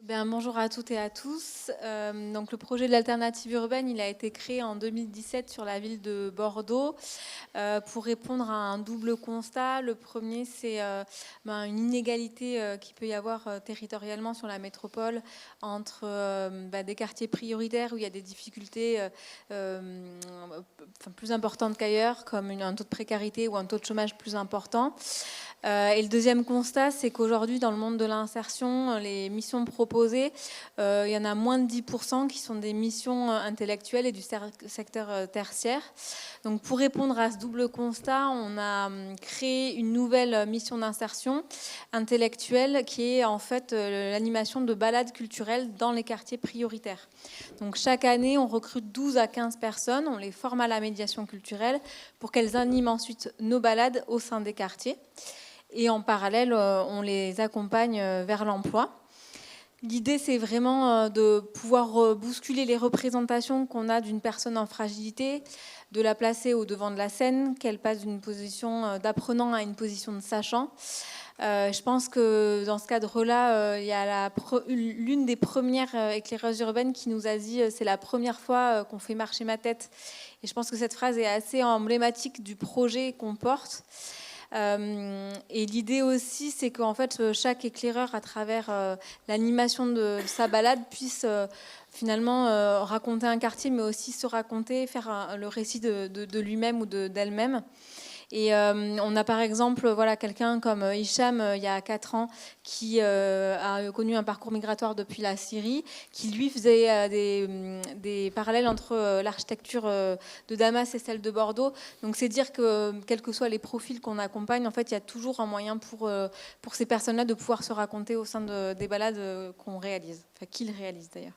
Bonjour à toutes et à tous. Donc, le projet de l'alternative urbaine, il a été créé en 2017 sur la ville de Bordeaux pour répondre à un double constat. Le premier, c'est une inégalité qui peut y avoir territorialement sur la métropole entre des quartiers prioritaires où il y a des difficultés plus importantes qu'ailleurs, comme un taux de précarité ou un taux de chômage plus important. Et le deuxième constat, c'est qu'aujourd'hui, dans le monde de l'insertion, les missions proposées, il y en a moins de 10% qui sont des missions intellectuelles et du secteur tertiaire. Donc, pour répondre à ce double constat, on a créé une nouvelle mission d'insertion intellectuelle qui est en fait l'animation de balades culturelles dans les quartiers prioritaires. Donc, chaque année, on recrute 12 à 15 personnes, on les forme à la médiation culturelle pour qu'elles animent ensuite nos balades au sein des quartiers. Et en parallèle, on les accompagne vers l'emploi. L'idée, c'est vraiment de pouvoir bousculer les représentations qu'on a d'une personne en fragilité, de la placer au devant de la scène, qu'elle passe d'une position d'apprenant à une position de sachant. Je pense que dans ce cadre-là, il y a l'une des premières éclaireuses urbaines qui nous a dit « c'est la première fois qu'on fait marcher ma tête ». Et je pense que cette phrase est assez emblématique du projet qu'on porte. Et l'idée aussi, c'est qu'en fait, chaque éclaireur, à travers l'animation de sa balade, puisse finalement raconter un quartier, mais aussi se raconter, faire le récit de lui-même ou d'elle-même. Et on a par exemple quelqu'un comme Hicham, il y a 4 ans, qui a connu un parcours migratoire depuis la Syrie, qui lui faisait des parallèles entre l'architecture de Damas et celle de Bordeaux. Donc c'est dire que quels que soient les profils qu'on accompagne, en fait, il y a toujours un moyen pour ces personnes-là de pouvoir se raconter au sein des balades qu'on réalise, enfin qu'ils réalisent d'ailleurs.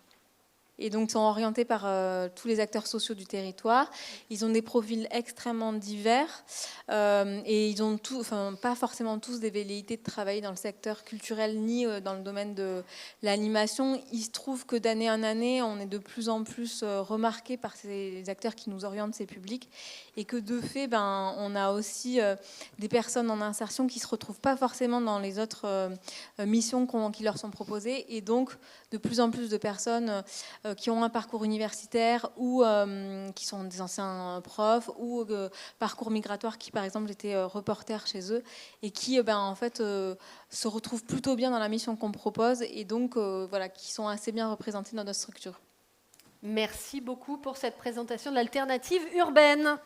Et donc sont orientés par tous les acteurs sociaux du territoire. Ils ont des profils extrêmement divers et ils ont pas forcément tous des velléités de travailler dans le secteur culturel ni dans le domaine de l'animation. Il se trouve que d'année en année, on est de plus en plus remarqué par ces acteurs qui nous orientent ces publics et que de fait, on a aussi des personnes en insertion qui se retrouvent pas forcément dans les autres missions qui leur sont proposées et donc de plus en plus de personnes qui ont un parcours universitaire ou qui sont des anciens profs ou parcours migratoire qui par exemple étaient reporters chez eux et qui en fait se retrouvent plutôt bien dans la mission qu'on propose et donc qui sont assez bien représentés dans notre structure. Merci beaucoup pour cette présentation de l'alternative urbaine.